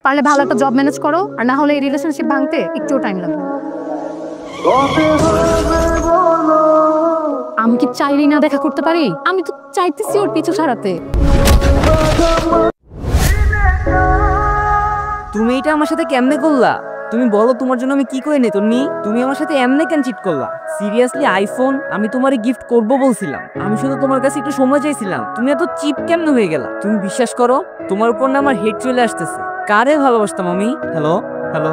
পারলে ভালো একটা জব ম্যানেজ করো, আর না হলে এই রিলেশনশিপ ভাঙতে একটু টাইম লাগবে। আমি কি চাইলেই না দেখা করতে পারি? আমি তো চাইতেছি ওর পিছু ছাড়াতে। তুমি এটা আমার সাথে কেমনে করলা? তুমি বলো তোমার জন্য আমি কি করে নি তন্নি? তুমি আমার সাথে এমনে কেন চিট করলা? সিরিয়াসলি আইফোন আমি তোমারে গিফট করব বলছিলাম, আমি শুধু তোমার কাছে একটু সময় চাইছিলাম, তুমি এত চিপ কেমনে হয়ে গেলা? তুমি বিশ্বাস করো তোমার উপর না আমার হেড চলে আসতেছে। কারে ভালোবাসতাম আমি? Hello hello.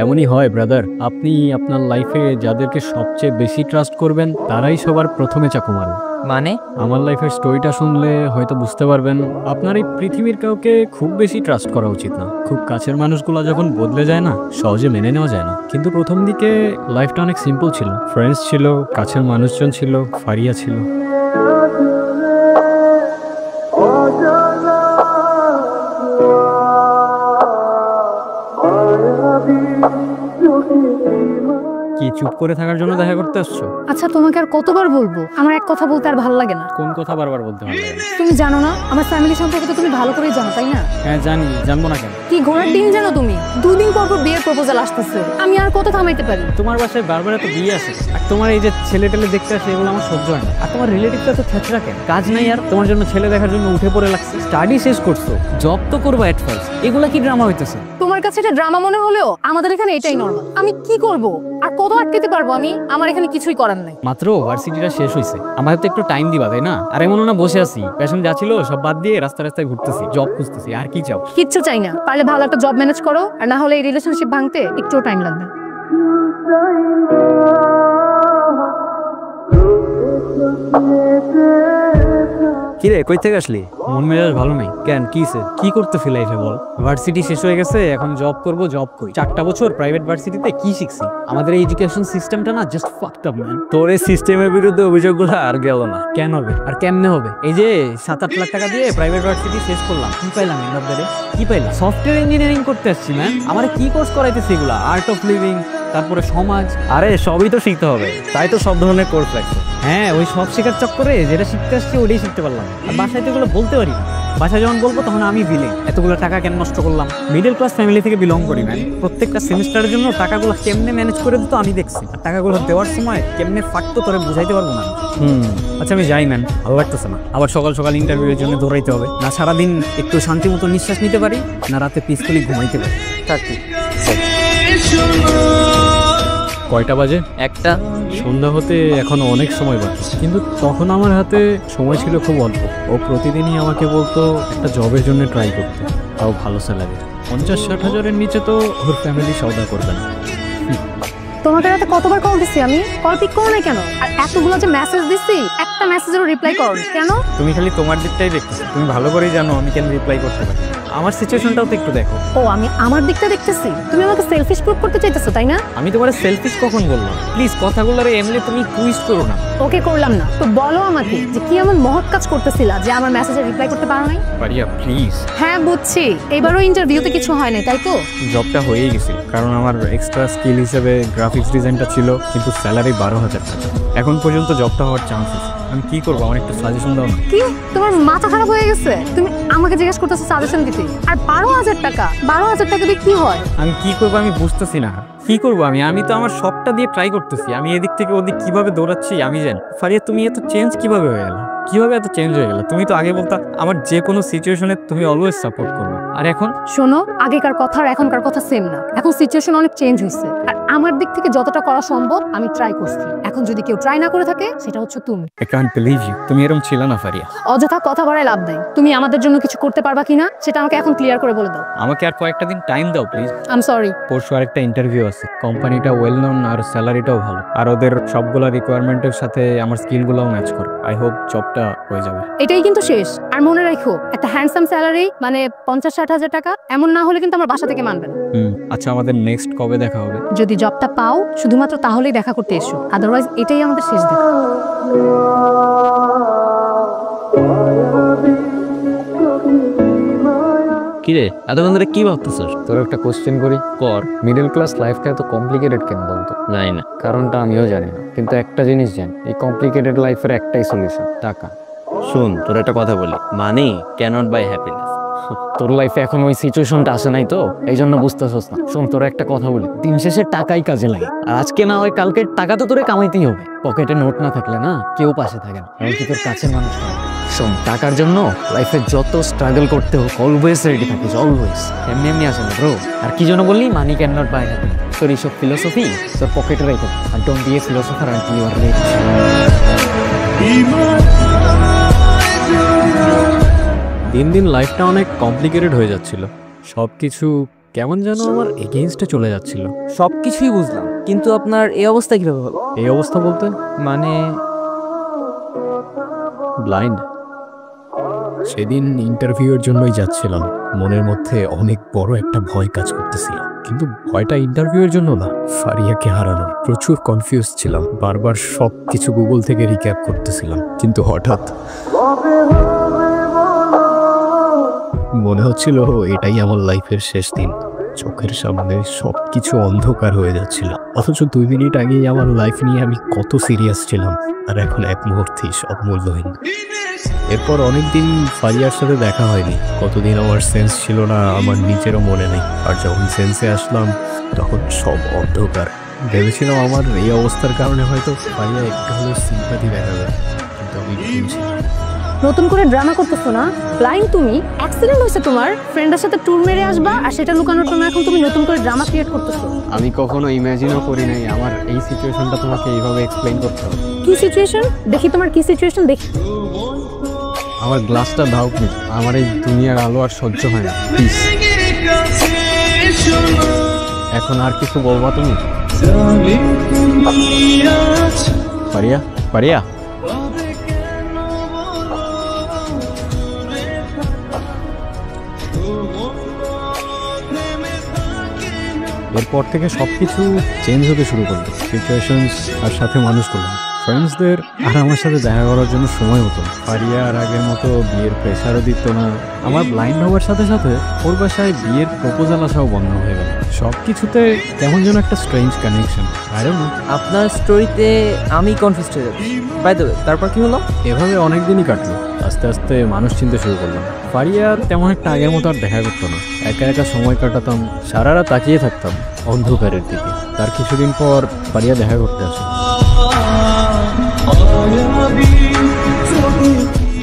এমনই হয় ব্রাদার, আপনি আপনার লাইফে যাদেরকে সবচেয়ে বেশি ট্রাস্ট করবেন তারাই সবার প্রথমে চাকু মারবে। মানে আমার লাইফের স্টোরিটা শুনলে হয়তো বুঝতে পারবেন আপনার এই পৃথিবীর কাউকে খুব বেশি ট্রাস্ট করা উচিত না। খুব কাছের মানুষগুলো যখন বদলে যায় না, সহজে মেনে নেওয়া যায় না। কিন্তু প্রথম দিকে লাইফটা অনেক সিম্পল ছিল, ফ্রেন্ডস ছিল, কাছের মানুষজন ছিল, ফারিয়া ছিল। কি চুপ করে থাকার জন্য দেখা করতে আসছো? আচ্ছা তোমাকে আর কতবার বলবো, আমার এক কথা বলতে আর ভালো লাগে না। কোন কথা বারবার বলতে হবে? তুমি জানো না আমার ফ্যামিলি সম্পর্কে তো তুমি ভালো করেই জানো, তাই না? হ্যাঁ জানি, জানবো না কেন? কি ঘোড়ার ডিম জানো তুমি? 2 দিন পর পর বিয়ের প্রপোজাল আসতেছে, আমি আর কত থামাইতে পারি? তোমার বাসায় বারবার এত বিয়ে আসে, আর তোমার এই যে ছেলে টেলে দেখতে আসে, এগুলো আমার সহ্য হয় না। আর তোমার রিলেটিভটা তো থেচরা কেন? কাজ নাই আর তোমার জন্য ছেলে দেখার জন্য উঠে পড়ে লাগছে। স্টাডি শেষ করছো, জব তো করবো এট ফার্স্ট, এগুলা কি ড্রামা হইতেছে? তোমার কাছে এটা ড্রামা মনে হলেও আমাদের এখানে এটাই নরমাল। আমি কি করব আর কত আটকাতে পারবো? আমি আমার এখানে কিছুই করার নাই। মাত্র ভার্সিটিটা শেষ হয়েছে, আমাদের তো একটু টাইম দিবা তাই না? আর এমন না বসে আছি, প্যাশন যা ছিল সব বাদ দিয়ে রাস্তায় রাস্তায় ঘুরতেছি, জব খুঁজতেছি। আর কি চাও? কিচ্ছু চাই না, পারলে ভালো একটা জব ম্যানেজ করো, আর না হলে এই রিলেশনশিপ ভাঙতে একটু টাইম লাগবে। কিরে কই থেকে আসলি? মন মেজাজ ভালো নাই কেন? কিসে? কি করতেছি লাইফে বল? ভার্সিটি শেষ হয়ে গেছে, এখন জব করব। জব করি 4টা বছর প্রাইভেট ভার্সিটিতে কি শিখছি? আমাদের এই এডুকেশন সিস্টেমটা না জাস্ট ফাকড আপ ম্যান। তোর এই সিস্টেমের বিরুদ্ধে অভিযোগগুলো আর গেল না। কেন হবে আর কেমনে হবে? এই যে 7-8 লাখ টাকা দিয়ে প্রাইভেট ভার্সিটি শেষ করলাম, কি পাইলাম এন্ড অফ দ্য ডে? কি পাইলাম? সফটওয়্যার ইঞ্জিনিয়ারিং করতে আসছি ম্যান। আমার কি কোর্স করাইতেছে এগুলা? আর্ট অফ লিভিং, তারপরে সমাজ। আরে সবই তো শিখতে হবে, তাই তো সব ধরনের কোর্স লাগছে। হ্যাঁ, ওই সব শেখার চক্করে যেটা শিখতে আসছি ওটাই শিখতে পারলাম। আর বাসায় তো এগুলো বলতে পারি না। বাসায় যখন বলবো তখন আমি ভিলেন, এতগুলো টাকা কেন নষ্ট করলাম? মিডল ক্লাস ফ্যামিলি থেকে বিলং করি ম্যান। প্রত্যেকটা সেমিস্টারের জন্য টাকাগুলো কেমনে ম্যানেজ করে দিত আমি দেখছি, আর টাকাগুলো দেওয়ার সময় কেমনে ফাটতো তোরে বুঝাইতে পারবো না। আচ্ছা আমি যাই ম্যান, ভালো লাগতেছে না। আবার সকাল সকাল ইন্টারভিউয়ের জন্য দৌড়াইতে হবে। না সারাদিন একটু শান্তি মতো নিঃশ্বাস নিতে পারি, না রাতে পিসফুলি ঘুমাইতে পারি। থাকি। কয়টা বাজে? 1টা। সন্ধ্যা হতে এখনো অনেক সময় বাকি, কিন্তু তখন আমার হাতে সময় ছিল খুব অল্প। ও প্রতিদিনই আমাকে বলতো একটা জবের জন্য ট্রাই করতে, তাও ভালো স্যালারি। 50-60 হাজারের নিচে তো ওর ফ্যামিলি সওদা করবে না। তোমাকে রাতে কতবার কল দিছি আমি, কল পিক করো না কেন? আর এতগুলো যে মেসেজ দিছি, একটা মেসেজেরও রিপ্লাই করো না কেন? তুমি খালি তোমার দিকটাই দেখতেছো, তুমি ভালো করেই জানো আমি কেন রিপ্লাই করতে পারি। আমার সিচুয়েশনটাও তো একটু দেখো। ও আমি আমার দিকটা দেখতেছি, তুমি আমাকে সেলফিশ প্রুভ করতে চাইতেছো তাই না? আমি তোমার সেলফিশ কখন বললাম? প্লিজ কথাগুলো এমনি তুমি টুইস্ট করো না। ওকে করলাম না তো বলো আমাকে যে কি এমন মহৎ কাজ করতেছিলা যে আমার মেসেজে রিপ্লাই করতে পারো নাই? পারিয়া প্লিজ। হ্যাঁ বুঝছি, এবারও ইন্টারভিউতে কিছু হয় নাই তাই তো? জবটা হয়েই গেছিল, কারণ আমার এক্সট্রা স্কিল হিসেবে গ্রাফিক্স ডিজাইনটা ছিল, কিন্তু স্যালারি 12,000 টাকা। এখন পর্যন্ত জবটা হওয়ার চান্স আছে। আমি কি করবো? আমার একটু সাজেশন দাও না। কি তোমার মাথা খারাপ হয়ে গেছে? তুমি আমাকে জিজ্ঞেস করতেছো সাজেশন দিতে, আর 12,000 টাকা? 12,000 টাকা দিয়ে কি হয়? আমি কি করবো আমি বুঝতেছি না। কি করবো আমি তো আমার সবটা দিয়ে ট্রাই করতেছি। আমি এদিক থেকে ওদিক কিভাবে দৌড়াচ্ছি আমি জানি। ফারিয়া তুমি এত চেঞ্জ কিভাবে হয়ে গেল? কিভাবে এত চেঞ্জ হয়ে গেল? তুমি তো আগে বলতা আমার যে কোনো সিচুয়েশনে তুমি অলওয়েজ সাপোর্ট করবে, আর এখন? শোনো, আগেকার কথা আর এখনকার কথা সেম না। এখন সিচুয়েশন অনেক চেঞ্জ হয়েছে, আর আমার দিক থেকে যতটা করা সম্ভব আমি ট্রাই করছি। এখন যদি কেউ ট্রাই না করে থাকে সেটা হচ্ছে তুমি। আই কান্ট বিলিভ ইউ, তুমি এরকম ছিল না ফারিয়া। অযথা কথা বাড়ায় লাভ নাই। তুমি আমাদের জন্য কিছু করতে পারবা কিনা সেটা আমাকে এখন ক্লিয়ার করে বলে দাও। আমাকে আর কয়েকটা দিন টাইম দাও প্লিজ। I am sorry. পরশু আরেকটা ইন্টারভিউ আছে, কোম্পানিটা ওয়েল নোন আর স্যালারিটাও ভালো, আর ওদের সবগুলা রিকোয়ারমেন্টের সাথে আমার স্কিলগুলোও ম্যাচ করে। আই হোপ জবটা হয়ে যাবে। এটাই কিন্তু শেষ। আর মনে রাখো, একটা হ্যান্ডসাম স্যালারি মানে 50-60 হাজার টাকা এমন না হলে কিন্তু আমার বাসা থেকে মানবে না। আচ্ছা আমাদের নেক্সট কবে দেখা হবে? যদি জবটা পাও শুধুমাত্র তাহলেই দেখা করতে এসো, আদারওয়াইজ এটাই আমাদের শেষ দেখা। কিরে এতক্ষণ ধরে কি ভাবতেছিস? তোর একটা কোশ্চেন করি, কর। মিডল ক্লাস লাইফটা এত কমপ্লিকেটেড কেন বলতো? জানি না, কারণটা আমিও জানি না, কিন্তু একটা জিনিস জানি, এই কমপ্লিকেটেড লাইফের একটাই সলিউশন, টাকা। শোন, তোর একটা কথা বলি, মানি ক্যানট বাই হ্যাপিনেস। তোর লাইফে এখন ওই সিচুয়েশনটা আসে নাই তো, এই জন্য বুঝতেছস না। শোন, তোর একটা কথা বলি, দিন শেষে টাকাই কাজে লাগে। আর আজকে না হয় কালকে টাকা তো তোরে কামাইতেই হবে। পকেটে নোট না থাকলে না কেউ পাশে থাকে না, এমনকি তোর কাছের মানুষ না। শোন, টাকার জন্য লাইফে যত স্ট্রাগল করতে হোক অলওয়েজ রেডি থাকিস, অলওয়েজ। এমনি এমনি আসে না ব্রো। আর কি জন্য বললি money can not buy happiness? তোর এইসব ফিলোসফি তোর পকেটে রাখো, আর don't be a philosopher until you are late. দিন দিন লাইফটা অনেক কমপ্লিকেটেড হয়ে যাচ্ছিল। সব কিছু কেমন যেন আমার এগেইনস্টে চলে যাচ্ছিল। সবকিছুই বুঝলাম, কিন্তু আপনার এই অবস্থা কিভাবে হলো? এই অবস্থা বলতে মানে ব্লাইন্ড। সেদিন ইন্টারভিউয়ের জন্যই যাচ্ছিলাম, মনের মধ্যে অনেক বড় একটা ভয় কাজ করতেছিল। কিন্তু ভয়টা ইন্টারভিউয়ের জন্য না, ফারিয়াকে হারানোর। প্রচুর কনফিউজ ছিলাম, বারবার সব কিছু গুগল থেকে রিক্যাপ করতেছিলাম। কিন্তু হঠাৎ মনে হচ্ছিল এটাই আমার লাইফের শেষ দিন। চোখের সামনে সবকিছু অন্ধকার হয়ে যাচ্ছিল, অথচ 2 মিনিট আগেই আমার লাইফ নিয়ে আমি কত সিরিয়াস ছিলাম, আর এখন এক মুহূর্তেই সব মূল্যহীন। এরপর অনেকদিন ফারিয়ার সাথে দেখা হয়নি। কতদিন আমার সেন্স ছিল না আমার নিজেরও মনে নেই। আর যখন সেন্সে আসলাম তখন সব অন্ধকার। ভেবেছিলাম আমার এই অবস্থার কারণে হয়তো ফারিয়া একটু হলেও সিম্পাথি দেখাবে, কিন্তু আমি ভুল ছিলাম। নতুন করে ড্রামা করতেছো না? ব্লাইন্ড তুমি, অ্যাক্সিডেন্ট হয়েছে তোমার, ফ্রেন্ডের সাথে ট্যুর মেরে আসবা আর সেটা লুকানোর জন্য এখন তুমি নতুন করে ড্রামা ক্রিয়েট করতেছো। আমি কখনো ইমাজিনও করি নাই আমার এই সিচুয়েশনটা তোমাকে এইভাবে এক্সপ্লেইন করতে হবে। কি সিচুয়েশন? দেখি তোমার কি সিচুয়েশন দেখি। আমার গ্লাসটা দাও প্লিজ, আমার এই দুনিয়ার আলো আর সহ্য হয় না, প্লিজ। এখন আর কিছু বলবা তুমি? পারিয়া, পারিয়া। এরপর থেকে সবকিছু চেঞ্জ হতে শুরু করলো। সিচুয়েশনস আর সাথে মানুষ করলাম, ফ্রেন্ডসদের আর আমার সাথে দেখা করার জন্য সময় হতো। ফারিয়া আর আগের মতো বিয়ের প্রেশারও দিত না। আমার ব্লাইন্ড হওয়ার সাথে সাথে ওর বাসায় বিয়ের প্রপোজাল আসাও বন্ধ হয়ে গেল। সব কিছুতে কেমন যেন একটা strange connection. I don't know. আপনার স্টোরিতে আমি কনফিউজ হয়ে যাচ্ছি। বাই দ্য ওয়ে, তারপর কি হলো? এভাবে অনেক দিনই কাটলো। আস্তে আস্তে মানুষ চিনতে শুরু করলাম। ফারিয়া তেমন একটা আগের মতো আর দেখা করতো না। একা একা সময় কাটাতাম, সারা রাত তাকিয়ে থাকতাম অন্ধকারের দিকে। তার কিছুদিন পর ফারিয়া দেখা করতে আসে।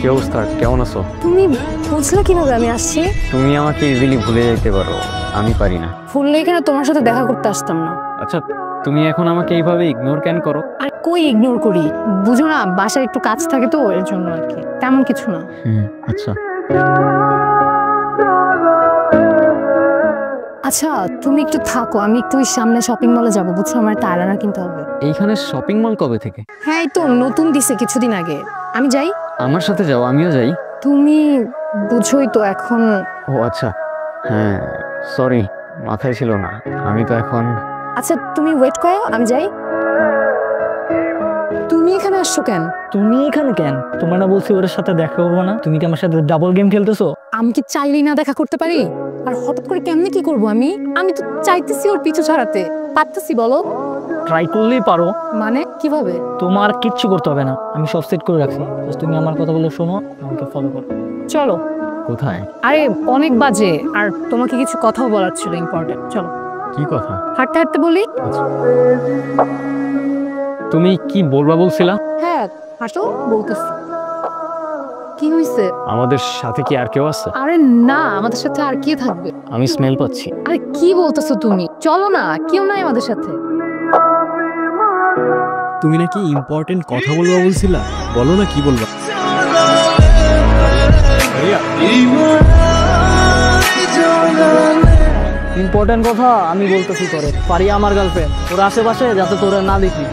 কি অবস্থা, কেমন আছো? তুমি বুঝলে কিভাবে আমি আসছি? তুমি আমাকে ইজিলি ভুলে যেতে পারো, আমি পারি না। ফুললে এখানে তোমার সাথে দেখা করতে আসতাম না। আচ্ছা, তুমি এখন আমাকে এইভাবে ইগনোর কেন করো? আর কই ইগনোর করি, বুঝো না বাসায় একটু কাজ থাকে তো এর জন্য আর কি, তেমন কিছু না। আচ্ছা আচ্ছা, তুমি একটু থাকো, আমি একটু ওই সামনে শপিং মলে যাবো, বুঝছো? আমার একটা আয়লানার কিনতে হবে। এইখানে শপিং মল কবে থেকে? হ্যাঁ, এই তো নতুন দিছে কিছুদিন আগে। আমি যাই? আমার সাথে যাও, আমিও যাই। তুমি বুঝোই তো এখন। ও আচ্ছা, হ্যাঁ সরি, মাথায় ছিল না। আমি তো এখন। আচ্ছা তুমি ওয়েট করো, আমি যাই। তুমি এখানে আসছো কেন? তুমি এখানে কেন? তোমার না বলছি ওর সাথে দেখা করবো না? তুমি কি আমার সাথে ডাবল গেম খেলতেছো? আমি কি চাইলেই না দেখা করতে পারি? আর হঠাৎ করে কেমনে কি করব আমি? আমি তো চাইতেছি ওর পিছু ছাড়াতে, পারতেছি বলো? ট্রাই করলেই পারো। মানে কিভাবে? তোমার কিচ্ছু করতে হবে না, আমি সব সেট করে রাখছি। Just তুমি আমার কথা বলে শোনো, আমাকে ফলো করো। চলো। কোথায়? আরে অনেক বাজে, আর তোমাকে কিছু কথাও বলার ছিল ইম্পর্টেন্ট। চলো। কি কথা? হাঁটতে হাঁটতে বলি। তুমি কি বলবা বলছিলা? হ্যাঁ হাঁটো, বলতেছি। কি হইছে? আমাদের সাথে কি আর কেউ আছে? আরে না, আমাদের সাথে আর কি থাকবে? আমি স্মেল পাচ্ছি। আরে কি বলতেছো তুমি? চলো না, কেউ নাই আমাদের সাথে। তুমি নাকি ইম্পর্টেন্ট কথা বলবা বলছিলা, বলো না কি বলবা। ইম্পর্টেন্ট কথা আমি বলতেছি তোরে, পারি আমার গার্লফ্রেন্ড, তোর আশেপাশে যাতে তোরে না দেখি।